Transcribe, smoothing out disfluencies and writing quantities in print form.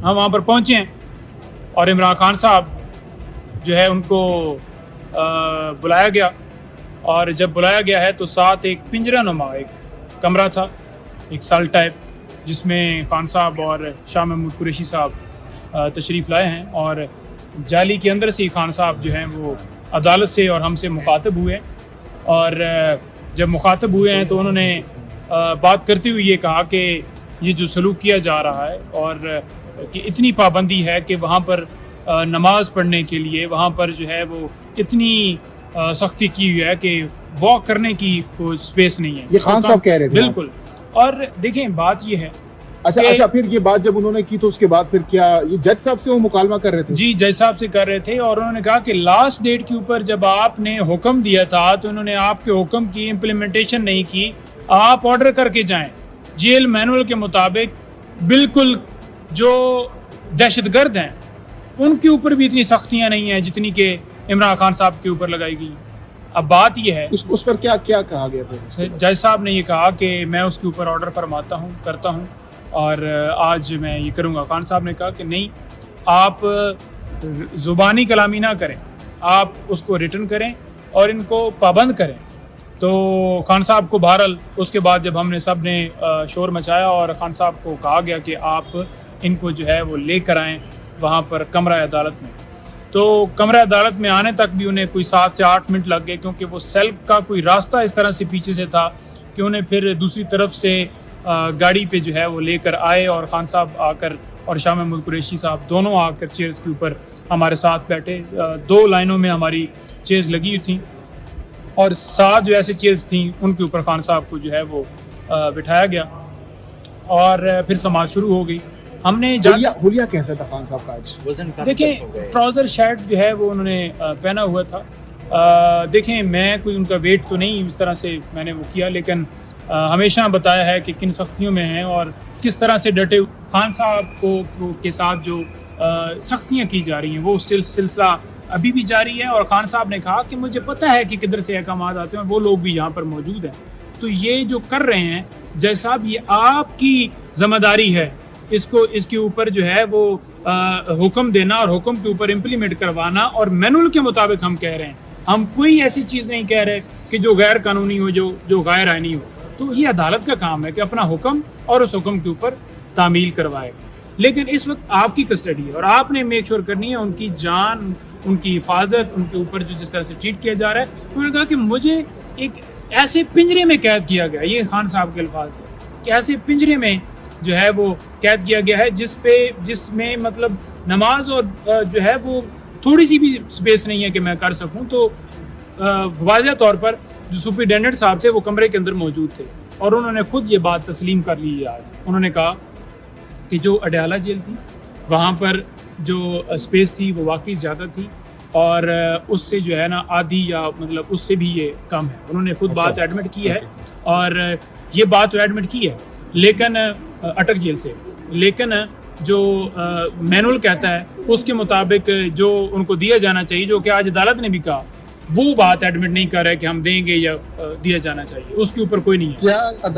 ہم وہاں پر پہنچے ہیں اور عمران خان صاحب جو ہے ان کو بلایا گیا، اور جب بلایا گیا ہے تو ساتھ ایک پنجرہ نما ایک کمرہ تھا، ایک سیل ٹائپ، جس میں خان صاحب اور شاہ محمود قریشی صاحب تشریف لائے ہیں، اور جالی کے اندر سے ہی خان صاحب جو ہیں وہ عدالت سے اور ہم سے مخاطب ہوئے، اور جب مخاطب ہوئے ہیں تو انہوں نے بات کرتے ہوئے یہ کہا کہ یہ جو سلوک کیا جا رہا ہے اور کہ اتنی پابندی ہے کہ وہاں پر نماز پڑھنے کے لیے وہاں پر جو ہے وہ اتنی سختی کی ہوئی ہے کہ واک کرنے کی کوئی سپیس نہیں ہے. یہ خان صاحب کہہ رہے تھے. بالکل. اور دیکھیں بات یہ ہے، اچھا پھر یہ بات جب انہوں نے کی تو اس کے بعد پھر کیا یہ جج صاحب سے وہ مکالمہ کر رہے تھے؟ جی جج صاحب سے کر رہے تھے، اور انہوں نے کہا کہ لاسٹ ڈیٹ کے اوپر جب آپ نے حکم دیا تھا تو انہوں نے آپ کے حکم کی امپلیمنٹیشن نہیں کی، آپ آرڈر کر کے جائیں جیل مینول کے مطابق. بالکل جو دہشت گرد ہیں ان کے اوپر بھی اتنی سختیاں نہیں ہیں جتنی کہ عمران خان صاحب کے اوپر لگائی گئی. اب بات یہ ہے اس پر کیا کہا گیا پھر؟ جج صاحب نے یہ کہا کہ میں اس کے اوپر آرڈر فرماتا ہوں، کرتا ہوں، اور آج میں یہ کروں گا. خان صاحب نے کہا کہ نہیں، آپ زبانی کلامی نہ کریں، آپ اس کو ریٹن کریں اور ان کو پابند کریں. تو خان صاحب کو بہرحال اس کے بعد جب ہم نے سب نے شور مچایا اور خان صاحب کو کہا گیا کہ آپ ان کو جو ہے وہ لے کر آئیں وہاں پر کمرہ عدالت میں، تو کمرہ عدالت میں آنے تک بھی انہیں کوئی 7 سے 8 منٹ لگ گئے، کیونکہ وہ سیل کا کوئی راستہ اس طرح سے پیچھے سے تھا کہ انہیں پھر دوسری طرف سے گاڑی پہ جو ہے وہ لے کر آئے، اور خان صاحب آ کر اور شاہ محمود قریشی صاحب دونوں آ کر چیئرز کے اوپر ہمارے ساتھ بیٹھے. 2 لائنوں میں ہماری چیئرز لگی ہوئی تھیں، اور 7 جو ایسے چیئرز تھیں ان کے اوپر خان صاحب کو جو ہے وہ بٹھایا گیا، اور پھر سماعت شروع ہو گئی. ہم نے حلیہ کیسا تھا خان صاحب کا آج؟ دیکھیں ٹراؤزر شرٹ جو ہے وہ انہوں نے پہنا ہوا تھا. دیکھیں میں کوئی ان کا ویٹ تو نہیں اس طرح سے میں نے وہ کیا، لیکن ہمیشہ بتایا ہے کہ کن سختیوں میں ہیں اور کس طرح سے ڈٹے. خان صاحب کو کے ساتھ جو سختیاں کی جا رہی ہیں وہ سلسلہ ابھی بھی جاری ہے، اور خان صاحب نے کہا کہ مجھے پتہ ہے کہ کدھر سے احکامات آتے ہیں، وہ لوگ بھی یہاں پر موجود ہیں. تو یہ جو کر رہے ہیں جج صاحب، یہ آپ کی ذمہ داری ہے اس کے اوپر جو ہے وہ حکم دینا اور حکم کے اوپر امپلیمنٹ کروانا. اور مینول کے مطابق ہم کہہ رہے ہیں، ہم کوئی ایسی چیز نہیں کہہ رہے کہ جو غیر قانونی ہو، جو غیر آئینی ہو. تو یہ عدالت کا کام ہے کہ اپنا حکم اور اس حکم کے اوپر تعمیل کروائے. لیکن اس وقت آپ کی کسٹڈی ہے اور آپ نے میک شور کرنی ہے ان کی جان، ان کی حفاظت، ان کے اوپر جو جس طرح سے ٹریٹ کیا جا رہا ہے. انہوں نے کہا کہ مجھے ایک ایسے پنجرے میں قید کیا گیا، یہ خان صاحب کے الفاظ تھے کہ ایسے پنجرے میں جو ہے وہ قید کیا گیا ہے جس میں مطلب نماز اور جو ہے وہ تھوڑی سی بھی سپیس نہیں ہے کہ میں کر سکوں. تو واضح طور پر جو سپرنٹینڈنٹ صاحب تھے وہ کمرے کے اندر موجود تھے، اور انہوں نے خود یہ بات تسلیم کر لی ہے. انہوں نے کہا کہ جو اڈیالہ جیل تھی وہاں پر جو سپیس تھی وہ واقعی زیادہ تھی، اور اس سے جو ہے نا آدھی یا مطلب اس سے بھی یہ کم ہے. انہوں نے خود بات ایڈمٹ کی ہے، اور یہ بات ایڈمٹ کی ہے لیکن اٹک جیل سے، لیکن جو مینول کہتا ہے اس کے مطابق جو ان کو دیا جانا چاہیے، جو کہ آج عدالت نے بھی کہا، وہ بات ایڈمٹ نہیں کر رہا ہے کہ ہم دیں گے یا دیا جانا چاہیے، اس کے اوپر کوئی نہیں ہے.